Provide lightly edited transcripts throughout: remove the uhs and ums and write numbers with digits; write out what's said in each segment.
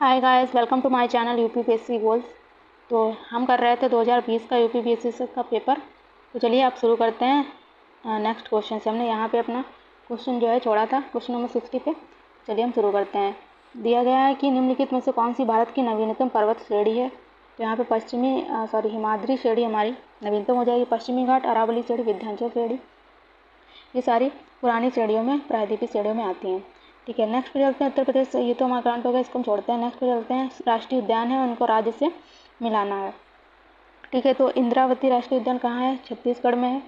Hi guys, welcome to my channel UPPSC goals. तो हम कर रहे थे 2020 का यूपीपीएससी का पेपर। तो चलिए आप शुरू करते हैं नेक्स्ट क्वेश्चन से। हमने यहाँ पे अपना क्वेश्चन जो है छोड़ा था क्वेश्चन नंबर 60 पे। चलिए हम शुरू करते हैं। दिया गया है कि निम्नलिखित में से कौन सी भारत की नवीनतम पर्वत श्रेणी है। तो यहाँ पे हिमाद्री श्रेणी हमारी नवीनतम हो जाएगी। पश्चिमी घाट, अरावली श्रेणी, विंध्याचल श्रेणी, ये सारी पुरानी श्रेणियों में, प्रायद्वीपीय श्रेणियों में आती हैं। ठीक है, नेक्स्ट पे चलते हैं। उत्तर प्रदेश, ये तो हमारा करंट हो गया, इसको हम छोड़ते हैं। नेक्स्ट पे चलते हैं। राष्ट्रीय उद्यान है, उनको राज्य से मिलाना है। ठीक है, तो इंद्रावती राष्ट्रीय उद्यान कहाँ है? छत्तीसगढ़ में है।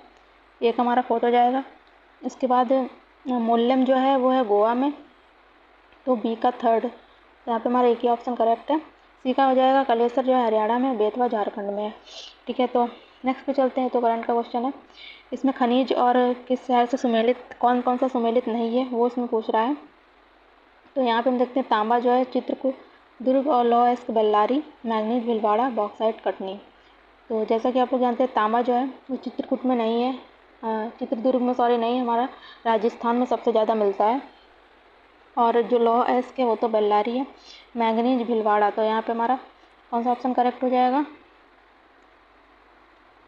एक हमारा फोटो हो जाएगा। इसके बाद मोल्लेम जो है वो है गोवा में, तो बी का थर्ड। यहाँ पे हमारा एक ही ऑप्शन करेक्ट है। सी का हो जाएगा कलेसर जो है हरियाणा में, बेतवा झारखंड में है। ठीक है, तो नेक्स्ट पे चलते हैं। तो करंट का क्वेश्चन है, इसमें खनिज और किस शहर से सुमेलित, कौन कौन सा सुमेलित नहीं है वो इसमें पूछ रहा है। तो यहाँ पे हम देखते हैं तांबा जो है चित्रकूट, दुर्ग और लौह बेल्लारी, मैग्नीज भीलवाड़ा, बॉक्साइट कटनी। तो जैसा कि आप लोग जानते हैं तांबा जो है वो चित्रकूट में नहीं है, चित्रदुर्ग में नहीं है, हमारा राजस्थान में सबसे ज़्यादा मिलता है। और जो लौह के वो तो बेल्लारी है। मैग्नीज भीलवाड़ा, तो यहाँ पे हमारा कौन सा ऑप्शन करेक्ट हो जाएगा?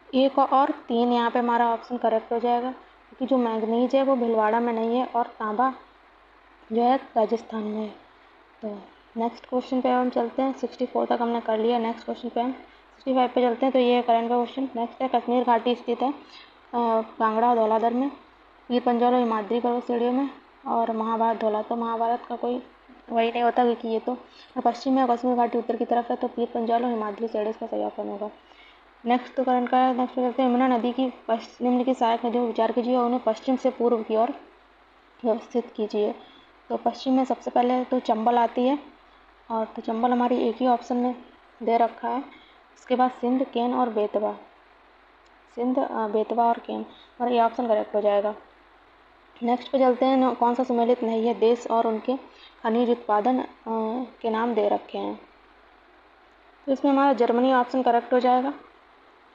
एक और तीन यहाँ पे हमारा ऑप्शन करेक्ट हो जाएगा, क्योंकि जो मैग्नीज है वो भीलवाड़ा में नहीं है और तांबा जो है राजस्थान में है। तो नेक्स्ट क्वेश्चन पे हम चलते हैं। 64 तक हमने कर लिया। नेक्स्ट क्वेश्चन पे हम 65 पे चलते हैं। तो ये है करंट का क्वेश्चन। नेक्स्ट है, कश्मीर घाटी स्थित है कांगड़ा और धौलाधर में, पीर पंजाल और हिमाद्री पर्वत श्रेणियों में, और महाभारत धौला। तो महाभारत का कोई वही नहीं होता, क्योंकि ये तो पश्चिम में, कश्मीर घाटी उत्तर की तरफ है, तो पीर पंजाल और हिमाद्री श्रेणी इसका सही ऑप्शन होगा। नेक्स्ट तो करंट का है। नेक्स्ट चलते हैं। यमुना नदी की निम्नलिखित सहायक नदियों पर विचार कीजिए और उन्हें पश्चिम से पूर्व की ओर व्यवस्थित कीजिए। तो पश्चिम में सबसे पहले तो चंबल आती है, और तो चंबल हमारी एक ही ऑप्शन में दे रखा है। उसके बाद सिंध, केन और बेतवा। सिंध, बेतवा और केन, और ये ऑप्शन करेक्ट हो जाएगा। नेक्स्ट पे चलते हैं। कौन सा सम्मिलित नहीं है? देश और उनके खनिज उत्पादन के नाम दे रखे हैं। तो इसमें हमारा जर्मनी ऑप्शन करेक्ट हो जाएगा,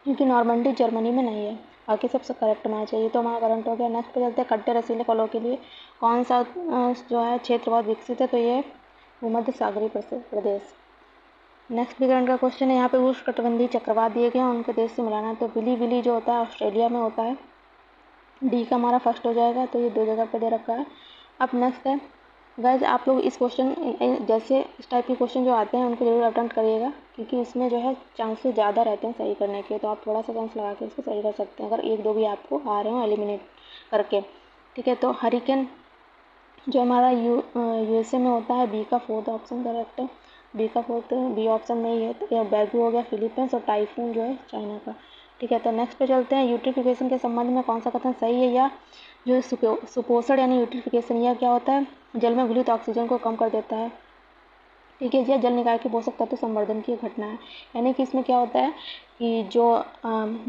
क्योंकि नॉर्मंडी जर्मनी में नहीं है, बाकी सबसे करेक्ट होना चाहिए। तो हमारा करंट हो गया। नेक्स्ट पे चलते हैं। खट्टे रसीले फलों के लिए कौन सा जो है क्षेत्र बहुत विकसित है? तो ये भूमध्य सागरीय प्रदेश। नेक्स्ट भी करंट का क्वेश्चन है। यहाँ पे उष्णकटिबंधीय चक्रवात दिए गए हैं, उनके देश से मिलाना है। तो बिली बिली जो होता है ऑस्ट्रेलिया में होता है। डी का हमारा फर्स्ट हो जाएगा, तो ये दो जगह पे दे रखा है। अब नेक्स्ट है गाइज, आप लोग इस क्वेश्चन जैसे इस टाइप के क्वेश्चन जो आते हैं उनको जरूर अटेम्प्ट करिएगा, क्योंकि इसमें जो है चांसेस ज़्यादा रहते हैं सही करने के। तो आप थोड़ा सा चांस लगा के इसको सही कर सकते हैं, अगर एक दो भी आपको आ रहे हो एलिमिनेट करके। ठीक है, तो हरिकेन जो हमारा यूएसए में होता है, बी का फोर्थ ऑप्शन करेक्ट है। बी का फोर्थ, बी ऑप्शन में ही है। तो यह बैगू हो गया फिलीपींस, और टाइफून जो है चाइना का। ठीक है, तो नेक्स्ट पे चलते हैं। यूट्रिफिकेशन के संबंध में कौन सा कथन सही है? या जो सुपोषण यानी यूट्रिफिकेशन, यह क्या होता है? जल में घुलित ऑक्सीजन को कम कर देता है। ठीक है, यह जल निकाय के पोषक तत्व संवर्धन की घटना है। यानी कि इसमें क्या होता है कि जो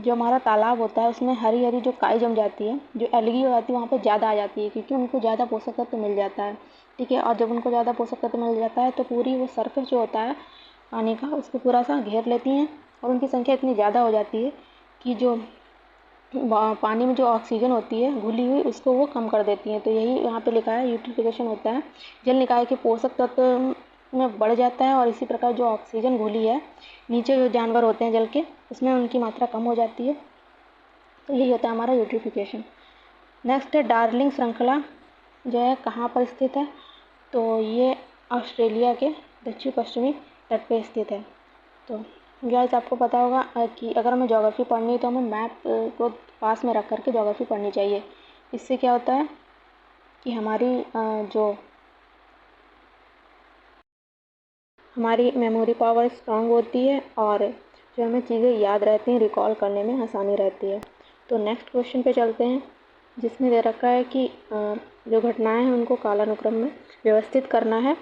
हमारा तालाब होता है उसमें हरी हरी जो काई जम जाती है, जो एलगी हो जाती है, वहाँ पे ज़्यादा आ जाती है, क्योंकि उनको ज़्यादा पोषक तत्व मिल जाता है। ठीक है, और जब उनको ज़्यादा पोषक तत्व मिल जाता है तो पूरी वो सरफेस जो होता है पानी का उसको पूरा सा घेर लेती हैं, और उनकी संख्या इतनी ज़्यादा हो जाती है कि जो पानी में जो ऑक्सीजन होती है घुली हुई उसको वो कम कर देती हैं। तो यही यहाँ पे लिखा है, यूट्रिफिकेशन होता है जल निकाय के पोषक तत्व में बढ़ जाता है, और इसी प्रकार जो ऑक्सीजन घुली है नीचे जो जानवर होते हैं जल के, उसमें उनकी मात्रा कम हो जाती है। तो यही होता है हमारा यूट्रिफिकेशन। नेक्स्ट है, डार्लिंग श्रृंखला जो है कहाँ पर स्थित है? तो ये ऑस्ट्रेलिया के दक्षिण पश्चिमी तट पे स्थित है। तो गाइस आपको पता होगा कि अगर हमें ज्योग्राफी पढ़नी है तो हमें मैप को पास में रख करके ज्योग्राफी पढ़नी चाहिए। इससे क्या होता है कि हमारी मेमोरी पावर स्ट्रांग होती है, और जो हमें चीज़ें याद रहती हैं, रिकॉल करने में आसानी रहती है। तो नेक्स्ट क्वेश्चन पे चलते हैं, जिसमें दे रखा है कि जो घटनाएं हैं उनको कालानुक्रम में व्यवस्थित करना है।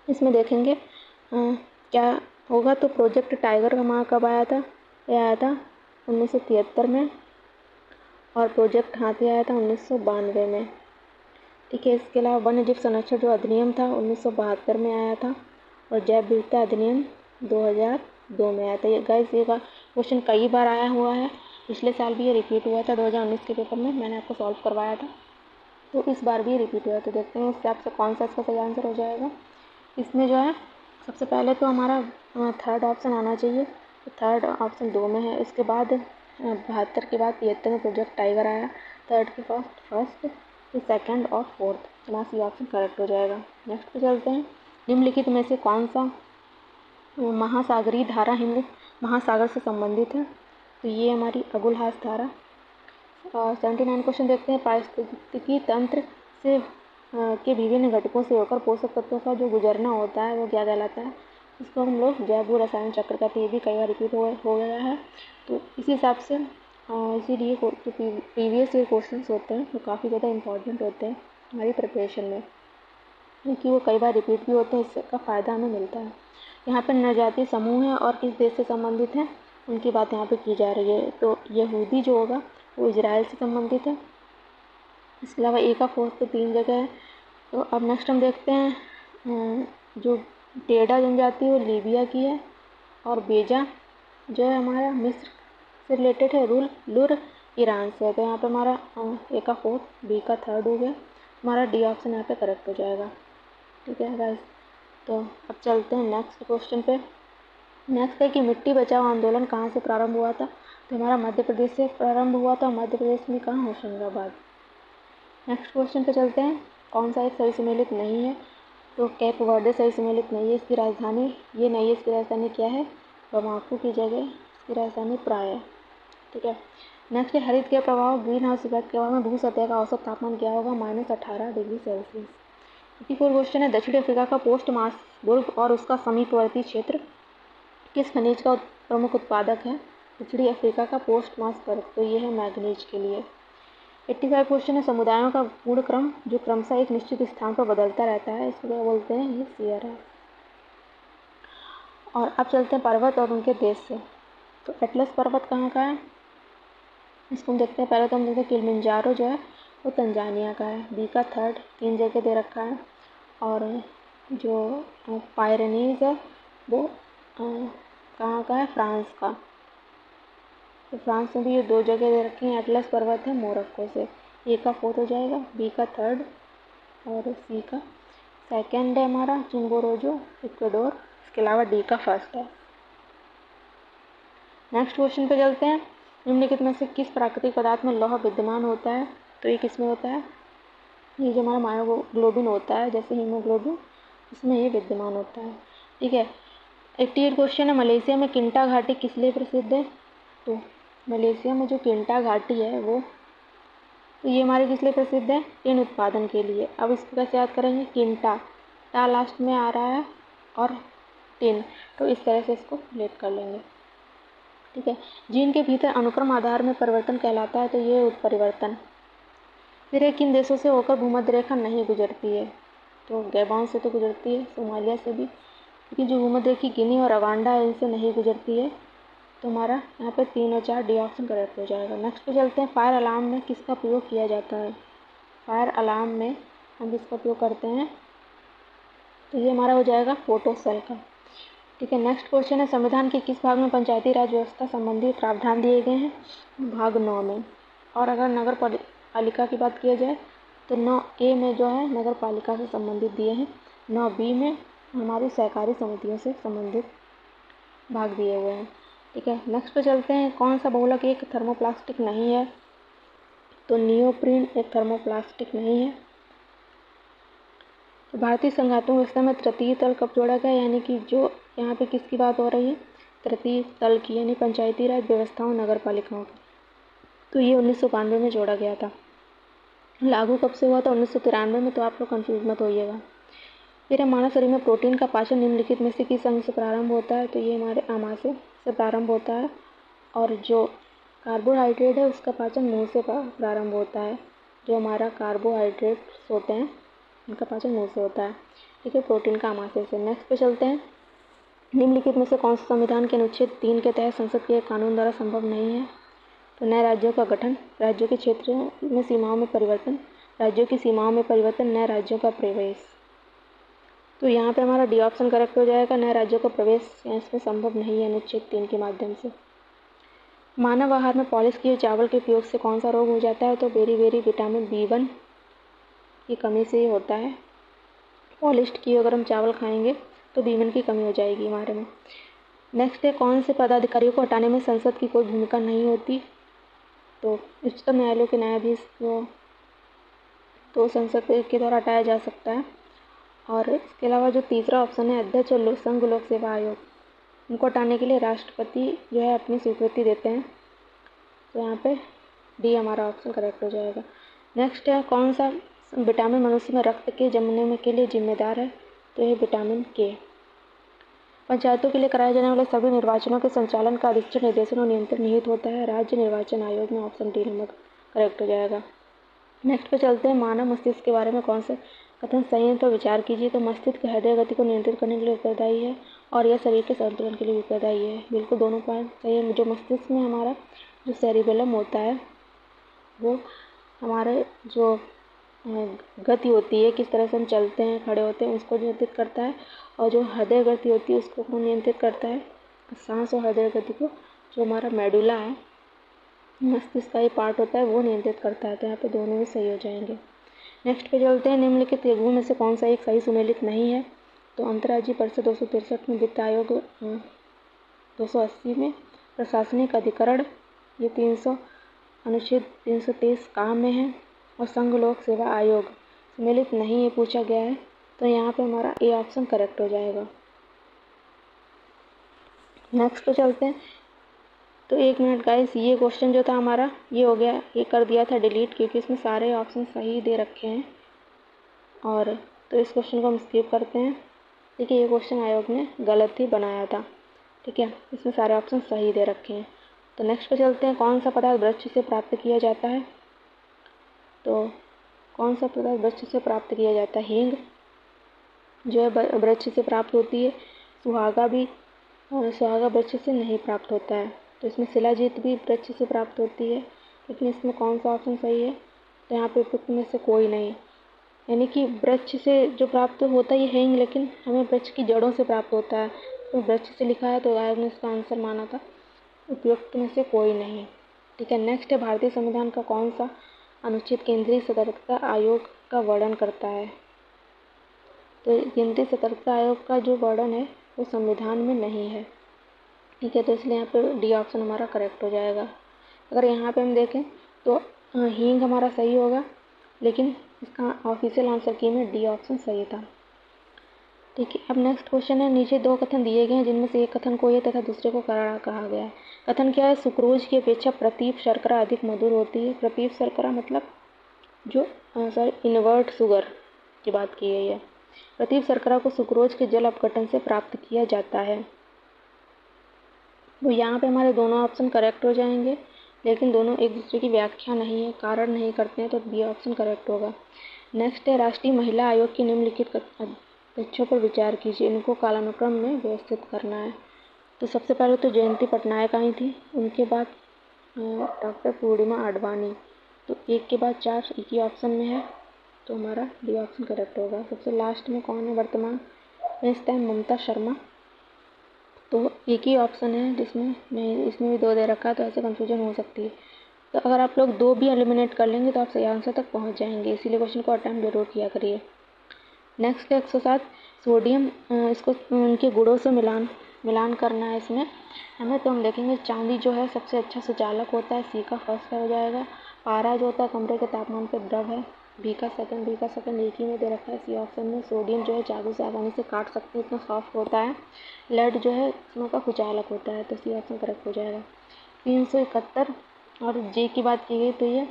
इसमें देखेंगे क्या होगा। तो प्रोजेक्ट टाइगर का माह कब आया था? यह आया था 1973 में, और प्रोजेक्ट हाथी आया था 1992 में। ठीक है, इसके अलावा वन्य जीव संरक्षण जो अधिनियम था 1972 में आया था, और जैव विविधता अधिनियम 2002 में आया था। ये गाइस ये क्वेश्चन कई बार आया हुआ है, पिछले साल भी ये रिपीट हुआ था 2019 के पेपर में, मैंने आपको सॉल्व करवाया था। तो इस बार भी रिपीट हुआ है। तो देखते हैं इस हिसाब से कौन सा इसका सही आंसर हो जाएगा। इसमें जो है सबसे पहले तो हमारा थर्ड ऑप्शन आना चाहिए, तो थर्ड ऑप्शन 2 में है। इसके बाद 72 के बाद 73 में प्रोजेक्ट टाइगर आया, थर्ड के फर्स्ट फिर सेकंड और फोर्थ, तो हमारा सी ऑप्शन करेक्ट हो जाएगा। नेक्स्ट पे चलते हैं, निम्नलिखित में से कौन सा महासागरीय धारा हिंद महासागर से संबंधित है, तो ये हमारी अगुलहास धारा। 79 क्वेश्चन देखते हैं, पारिस्थितिकी तंत्र से के विभिन्न घटकों से होकर पोषक तत्वों का जो गुजरना होता है वो क्या कहलाता है, इसको हम लोग जैव रसायन चक्र कहते हैं। ये भी कई बार रिपीट हो गया है, तो इसी हिसाब से इसीलिए जो प्रीवियस ईयर क्वेश्चन होते हैं वो काफ़ी ज़्यादा इंपॉर्टेंट होते हैं हमारी प्रिपरेशन में, क्योंकि वो कई बार रिपीट भी होते हैं, इसका फ़ायदा हमें मिलता है। यहाँ पर नरजातीय समूह है और किस देश से संबंधित है उनकी बात यहाँ पे की जा रही है, तो यहूदी जो होगा वो इजराइल से संबंधित है। इसके अलावा ए का फोर्थ तो 3 जगह है। तो अब नेक्स्ट हम देखते हैं जो टेडा जनजाति वो लीबिया की है, और बेजा जो है हमारा मिस्र से रिलेटेड है, लुर ईरान से है। तो यहाँ पे हमारा ए का फोर्थ बी का थर्ड हो गया, हमारा डी ऑप्शन यहाँ पे करेक्ट हो जाएगा। ठीक है गाइस, तो अब चलते हैं नेक्स्ट क्वेश्चन पे। नेक्स्ट है कि मिट्टी बचाओ आंदोलन कहाँ से प्रारंभ हुआ था, तो हमारा मध्य प्रदेश से प्रारंभ हुआ था। मध्य प्रदेश में कहाँ, होशंगाबाद। नेक्स्ट क्वेश्चन पे चलते हैं, कौन सा एक सही सम्मिलित नहीं है, तो कैप वर्डे सही सम्मिलित नहीं है। इसकी राजधानी ये नहीं है, इसकी राजधानी क्या है, बमाकू की जगह इसकी राजधानी प्राय है। ठीक है, नेक्स्ट है हरित के प्रभाव ग्रीन हाउस इफेक्ट के प्रभाव में भू सतह का औसत तापमान क्या होगा, -18 डिग्री सेल्सियस। 54 क्वेश्चन है, दक्षिण अफ्रीका का पोस्ट मार्सबुर्ग और उसका समीपवर्ती क्षेत्र किस खनिज का प्रमुख उत्पादक है, दक्षिणी अफ्रीका का पोस्ट मार्सबर्ग, तो ये है मैग्नीज के लिए। 85 क्वेश्चन है, समुदायों का गुण क्रम जो क्रमशः एक निश्चित स्थान पर बदलता रहता है, इसको क्या बोलते हैं, ये शेयर है। और अब चलते हैं पर्वत और उनके देश से, तो एटलस पर्वत कहाँ का है, इसको हम देखते हैं। पहले तो हम देखते हैं किलिमंजारो जो है वो तंजानिया का है, बी का थर्ड 3 जगह दे रखा है, और जो पायरेनीज है वो कहाँ का है, फ्रांस का, तो फ्रांस में भी ये 2 जगह दे रखी हैं। एटलस पर्वत है मोरक्को से, ए का फोर्थ हो जाएगा, बी का थर्ड और सी का सेकंड है हमारा चिम्बोरोजो इक्वाडोर, इसके अलावा डी का फर्स्ट है। नेक्स्ट क्वेश्चन पे चलते हैं, निम्नलिखित में से किस प्राकृतिक पदार्थ में लौह विद्यमान होता है, तो ये किस में होता है, ये जो हमारा मायोग्लोबिन होता है जैसे हीमोग्लोबिन, इसमें ये विद्यमान होता है। ठीक है, 88 क्वेश्चन है, मलेशिया में किंटा घाटी किस लिए प्रसिद्ध है, तो मलेशिया में जो किंटा घाटी है वो, तो ये हमारे किस लिए प्रसिद्ध है, टिन उत्पादन के लिए। अब इसको कैसे याद करेंगे, किंटा टा लास्ट में आ रहा है और टिन, तो इस तरह से इसको रिलेट कर लेंगे। ठीक है, जीन के भीतर अनुक्रम आधार में परिवर्तन कहलाता है, तो ये उत्परिवर्तन। फिर ये किन देशों से होकर भूमध्य रेखा नहीं गुजरती है, तो गैबॉन से तो गुजरती है, सोमालिया से भी, लेकिन जो भूमध्य रेखी गिनी और अगांडा है इनसे नहीं गुजरती है, तो हमारा यहाँ पे 3 और 4 डी ऑप्शन करेक्ट हो जाएगा। नेक्स्ट पे चलते हैं, फायर अलार्म में किसका प्रयोग किया जाता है, फायर अलार्म में हम किसका प्रयोग करते हैं, तो ये हमारा हो जाएगा फोटो सेल का। ठीक है, नेक्स्ट क्वेश्चन है, संविधान के किस भाग में पंचायती राज व्यवस्था संबंधी प्रावधान दिए गए हैं, भाग 9 में। और अगर नगर पालिका की बात किया जाए तो 9A में जो है नगर पालिका से संबंधित दिए हैं, 9B में हमारी सहकारी समितियों से संबंधित भाग दिए हुए हैं। ठीक है, नेक्स्ट पे चलते हैं, कौन सा बहुलक एक थर्मोप्लास्टिक नहीं है, तो नियोप्रीन एक थर्मोप्लास्टिक नहीं है। तो भारतीय संघातों व्यवस्था में तृतीय तल कब जोड़ा गया, यानी कि जो यहाँ पे किसकी बात हो रही है, तृतीय तल की, यानी पंचायती राज व्यवस्थाओं नगर पालिकाओं की, तो ये 1992 में जोड़ा गया था। लागू कब से हुआ था, 1993 में, तो आप लोग कंफ्यूज मत होइएगा। फिर मानव शरीर में प्रोटीन का पाचन निम्नलिखित में से किस अंग से प्रारंभ होता है, तो ये हमारे आमाशय से प्रारंभ होता है, और जो कार्बोहाइड्रेट है उसका पाचन मुंह से प्रारंभ होता है, जो हमारा कार्बोहाइड्रेट्स होते हैं उनका पाचन मुंह से होता है। ठीक है, प्रोटीन का आमाशय से। नेक्स्ट पे चलते हैं, निम्नलिखित में से कौन सा संविधान के अनुच्छेद 3 के तहत संसद के कानून द्वारा संभव नहीं है, तो नए राज्यों का गठन, राज्यों के क्षेत्र में सीमाओं में परिवर्तन, राज्यों की सीमाओं में परिवर्तन, नए राज्यों का प्रवेश, तो यहाँ पे हमारा डी ऑप्शन करेक्ट हो जाएगा, नए राज्यों का प्रवेश इसमें संभव नहीं है अनुच्छेद 3 के माध्यम से। मानव आहार में पॉलिश किए चावल के उपयोग से कौन सा रोग हो जाता है, तो बेरी विटामिन B1 की कमी से ही होता है। पॉलिश्ड किए अगर हम चावल खाएंगे तो बीमन की कमी हो जाएगी हमारे में। नेक्स्ट है, कौन से पदाधिकारियों को हटाने में संसद की कोई भूमिका नहीं होती? तो उच्चतम न्यायालय के न्यायाधीश को तो संसद के द्वारा हटाया जा सकता है। और इसके अलावा जो तीसरा ऑप्शन है, अध्यक्ष और संघ लोक सेवा आयोग, उनको हटाने के लिए राष्ट्रपति जो है अपनी स्वीकृति देते हैं। तो यहाँ पे डी हमारा ऑप्शन करेक्ट हो जाएगा। नेक्स्ट है, कौन सा विटामिन मनुष्य में रक्त के जमने के लिए जिम्मेदार है? तो ये विटामिन के। पंचायतों के लिए कराए जाने वाले सभी निर्वाचनों के संचालन का अधीक्षण, निर्देशन और नियंत्रण निहित होता है राज्य निर्वाचन आयोग में। ऑप्शन डी नंबर करेक्ट हो जाएगा। नेक्स्ट पे चलते हैं, मानव मस्तिष्क के बारे में कौन सा कथन सही है? तो विचार कीजिए। तो मस्तिष्क हृदय गति को नियंत्रित करने के लिए उत्तरदायी है और यह शरीर के संतुलन के लिए उत्तरदायी है। बिल्कुल दोनों पॉइंट सही है। जो मस्तिष्क में हमारा जो सेरिबेलम होता है वो हमारे जो गति होती है, किस तरह से हम चलते हैं, खड़े होते हैं, उसको नियंत्रित करता है। और जो हृदय गति होती है उसको नियंत्रित करता है। सांस और हृदय गति को जो हमारा मेडुला है, मस्तिष्क का ही पार्ट होता है, वो नियंत्रित करता है। तो यहाँ पे दोनों ही सही हो जाएंगे। नेक्स्ट पे चलते हैं, निम्नलिखित युग्मों में से कौन सा एक सही सुमेलित नहीं है? तो अंतर्राज्यीय परिषद 263 में, वित्त आयोग 280 में, प्रशासनिक अधिकरण ये 300 अनुच्छेद 323 काम में है, और संघ लोक सेवा आयोग सम्मिलित नहीं है पूछा गया है। तो यहाँ पे हमारा ए ऑप्शन करेक्ट हो जाएगा। नेक्स्ट पे चलते हैं। तो 1 मिनट गाइस, ये क्वेश्चन जो था हमारा ये हो गया, ये कर दिया था डिलीट, क्योंकि इसमें सारे ऑप्शन सही दे रखे हैं। और तो इस क्वेश्चन को हम स्किप करते हैं। देखिए, ये क्वेश्चन आयोग ने गलत ही बनाया था। ठीक है, इसमें सारे ऑप्शन सही दे रखे हैं। तो नेक्स्ट पे चलते हैं, कौन सा पदार्थ वृक्ष से प्राप्त किया जाता है? तो कौन सा पदार्थ वृक्ष से प्राप्त किया जाता है? हींग जो है वृक्ष से प्राप्त होती है। सुहागा भी सुहागा वृक्ष से नहीं प्राप्त होता है। तो इसमें शिलाजीत भी वृक्ष से प्राप्त होती है। लेकिन इसमें कौन सा ऑप्शन सही है? तो यहाँ पे उपयुक्त में से कोई नहीं, यानी कि वृक्ष से जो प्राप्त होता है ये हींग, लेकिन हमें वृक्ष की जड़ों से प्राप्त होता है। तो वृक्ष से लिखा है, तो आयोग ने इसका आंसर माना था। उपयुक्त में से कोई नहीं। ठीक है, नेक्स्ट है, भारतीय संविधान का कौन सा अनुच्छेद केंद्रीय सतर्कता आयोग का वर्णन करता है? तो केंद्रीय सतर्कता आयोग का जो वर्णन है वो संविधान में नहीं है। ठीक है, तो इसलिए यहाँ पे डी ऑप्शन हमारा करेक्ट हो जाएगा। अगर यहाँ पे हम देखें तो हींग हमारा सही होगा, लेकिन इसका ऑफिशियल आंसर की में डी ऑप्शन सही था। ठीक है, अब नेक्स्ट क्वेश्चन है, नीचे 2 कथन दिए गए हैं जिनमें से एक कथन को ये तथा दूसरे को करारा कहा गया है। कथन क्या है? सुक्रोज की अपेक्षा प्रतीप शर्करा अधिक मधुर होती है। प्रतीप शर्करा मतलब जो इनवर्ट शुगर की बात की गई है। प्रतीप शर्करा को सुक्रोज के जल अपघटन से प्राप्त किया जाता है। तो यहाँ पे हमारे दोनों ऑप्शन करेक्ट हो जाएंगे, लेकिन दोनों एक दूसरे की व्याख्या नहीं है, कारण नहीं करते हैं, तो बी ऑप्शन करेक्ट होगा। नेक्स्ट है, राष्ट्रीय महिला आयोग के निम्नलिखित तथ्यों पर विचार कीजिए, इनको कालानुक्रम में व्यवस्थित करना है। तो सबसे पहले तो जयंती पटनायक आई थी, उनके बाद डॉक्टर पूर्णिमा आडवाणी। तो 1 के बाद 4 एक ही ऑप्शन में है, तो हमारा डी ऑप्शन करेक्ट होगा। सबसे लास्ट में कौन है वर्तमान में इस टाइम? ममता शर्मा। तो एक ही ऑप्शन है जिसमें मैं इसमें भी 2 दे रखा है, तो ऐसे कंफ्यूजन हो सकती है। तो अगर आप लोग 2 भी एलिमिनेट कर लेंगे तो आप सही आंसर तक पहुंच जाएंगे, इसीलिए क्वेश्चन को अटेम्प्ट जरूर किया करिए। नेक्स्ट है 107, सोडियम इसको उनके गुणों से मिलान करना है इसमें हमें। तो हम देखेंगे चांदी जो है सबसे अच्छा सुचालक होता है, सी का फर्स्ट हो जाएगा। पारा जो होता है कमरे के तापमान पर द्रव है, बी का सेकंड एक ही में दे रखा है, सी ऑप्शन में। सोडियम जो है चाकू से आसानी से काट सकते हैं, इतना सॉफ्ट होता है। लेड जो है इसमें का कुचालक होता है, तो सी ऑप्शन करेक्ट हो जाएगा। 371 और जे की बात की गई, तो ये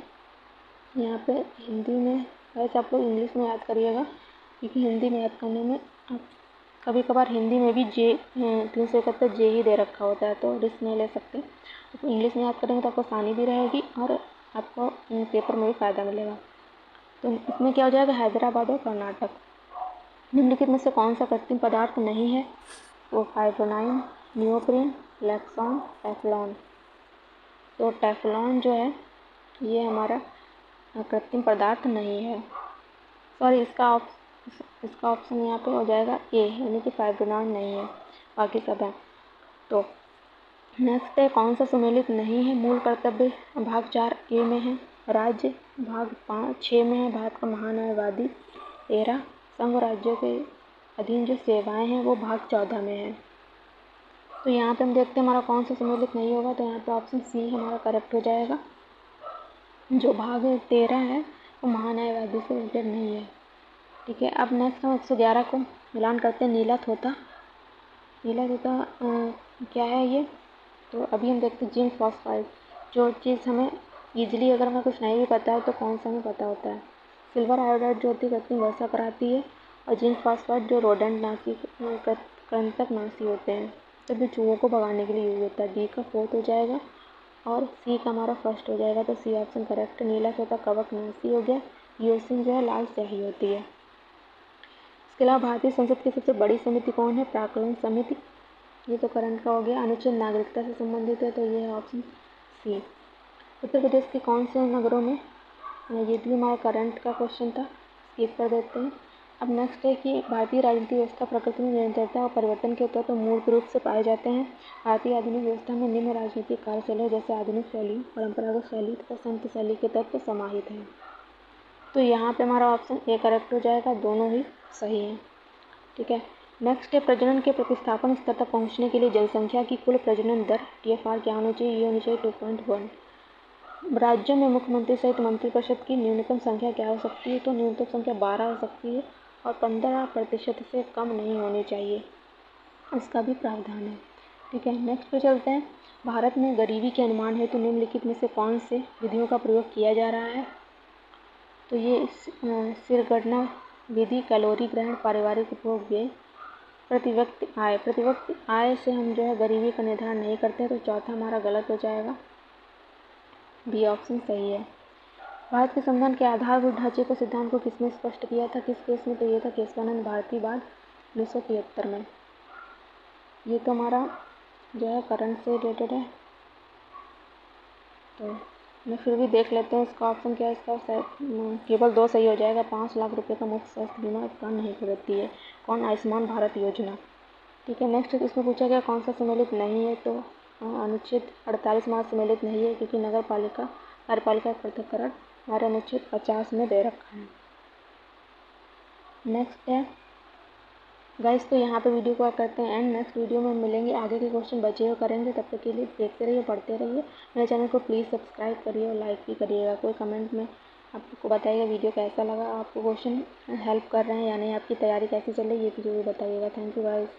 यहाँ पे हिंदी में, वैसे आप लोग इंग्लिश में याद करिएगा, क्योंकि हिंदी में याद करने में कभी कभार हिंदी में भी जे 371 जे ही दे रखा होता है, तो रिस्क नहीं ले सकते। तो इंग्लिश में याद करेंगे तो आपको आसानी भी रहेगी और आपको पेपर में भी फ़ायदा मिलेगा। तो इसमें क्या हो जाएगा? हैदराबाद और कर्नाटक। निम्नलिखित में से कौन सा कृत्रिम पदार्थ नहीं है? वो फाइब्रोनाइन, नियोप्रीन, लेक्सॉन, टेफ्लॉन। तो टेफ्लॉन जो है ये हमारा कृत्रिम पदार्थ नहीं है। सॉरी, इसका ऑप्शन यहाँ पे हो जाएगा ए, यानी कि फाइब्रोनाइन नहीं है, बाकी सब है। तो नेक्स्ट है, कौन सा सुमेलित नहीं है? मूल कर्तव्य भाग 4 ए में है, राज्य भाग 6 में है, भारत का महान्यायवादी 13, संघ राज्यों के अधीन जो सेवाएं हैं वो भाग 14 में है। तो यहाँ पे हम देखते हैं हमारा कौन सा सम्मिलित नहीं होगा, तो यहाँ पे ऑप्शन सी हमारा करेक्ट हो जाएगा। जो भाग 13 है वो महान्यायवादी से रिलेटेड नहीं है। ठीक है, अब नेक्स्ट हम 111 को मिलान करते हैं। नीला तोता क्या है ये? तो अभी हम देखते हैं जिंक फॉस्फाइड। जो चीज़ हमें ईजिली अगर हमें कुछ नहीं भी पता है तो कौन सा हमें पता होता है। सिल्वर आयोडाइड जो होती है कितनी वर्षा कराती है, और जिंक फॉस्फाइड जो रोडेंट नाशी कृंतक नाशी होते हैं, तो भी चूहों को भगाने के लिए यूज होता है। डी का 4th हो जाएगा और सी का हमारा फर्स्ट हो जाएगा, तो सी ऑप्शन करेक्ट। नीला तोता कवक नाशी हो गया। यूसिन जो है लाल स्याही होती है। इसके अलावा भारतीय संसद की सबसे बड़ी समिति कौन है? प्राक्कलन समिति। ये तो करंट का हो गया। अनुच्छेद नागरिकता से संबंधित है, तो ये है ऑप्शन सी। उत्तर प्रदेश के कौन से नगरों में, ये भी हमारा करंट का क्वेश्चन था, स्किप कर देते हैं। अब नेक्स्ट है कि भारतीय राजनीतिक व्यवस्था प्रकृति में निरंतरता और परिवर्तन के तत्व मूल रूप से पाए जाते हैं। भारतीय आधुनिक व्यवस्था में निम्न राजनीतिक कार्यशैली जैसे आधुनिक शैली, परंपरागत शैली तथा संत शैली के तत्व समाहित हैं। तो यहाँ पे हमारा ऑप्शन ए करेक्ट हो जाएगा, दोनों ही सही हैं। ठीक है, नेक्स्ट है प्रजनन के प्रतिस्थापन स्तर तक पहुँचने के लिए जनसंख्या की कुल प्रजनन दर TFR क्या होनी चाहिए? ये होनी चाहिए 2.1। राज्यों में मुख्यमंत्री सहित मंत्रिपरिषद की न्यूनतम संख्या क्या हो सकती है? तो न्यूनतम संख्या 12 हो सकती है और 15% से कम नहीं होनी चाहिए, इसका भी प्रावधान है। ठीक है, नेक्स्ट पे चलते हैं। भारत में गरीबी के अनुमान हेतु निम्नलिखित में से कौन से विधियों का प्रयोग किया जा रहा है? तो ये सिरगणना विधि, कैलोरी ग्रहण, पारिवारिक उपभोग व्यय, प्रति व्यक्ति आय से हम जो है गरीबी का निर्धारण नहीं करते, तो चौथा हमारा गलत हो जाएगा, बी ऑप्शन सही है। भारत के संविधान के आधारभूत ढांचे को सिद्धांत को किसने स्पष्ट किया था? किस केस में? तो ये था केशवानंद भारती बाद 1973 में। ये तो हमारा जो है करंट से रिलेटेड है, तो मैं फिर भी देख लेते हैं इसका ऑप्शन क्या है। इसका केवल 2 सही हो जाएगा। 5 लाख रुपए का मुफ्त स्वास्थ्य बीमा भुगतान नहीं करती है। कौन? आयुष्मान भारत योजना। ठीक है, नेक्स्ट इसमें पूछा गया कौन सा सम्मिलित नहीं है, तो अनुच्छेद 48 हमारा सम्मिलित नहीं है, क्योंकि कार्यपालिका पृथक्करण हमारे अनुच्छेद 50 में दे रखा है। नेक्स्ट है गाइस, तो यहाँ पे वीडियो को करते हैं एंड। नेक्स्ट वीडियो में मिलेंगे, आगे के क्वेश्चन बचे हुए करेंगे। तब तक के लिए देखते रहिए, पढ़ते रहिए। मेरे चैनल को प्लीज़ सब्सक्राइब करिए और लाइक भी करिएगा। कोई कमेंट में आपको बताइएगा वीडियो कैसा लगा, आपको क्वेश्चन हेल्प कर रहे हैं या नहीं, आपकी तैयारी कैसी चल रही है, ये भी जरूर बताइएगा। Thank you guys.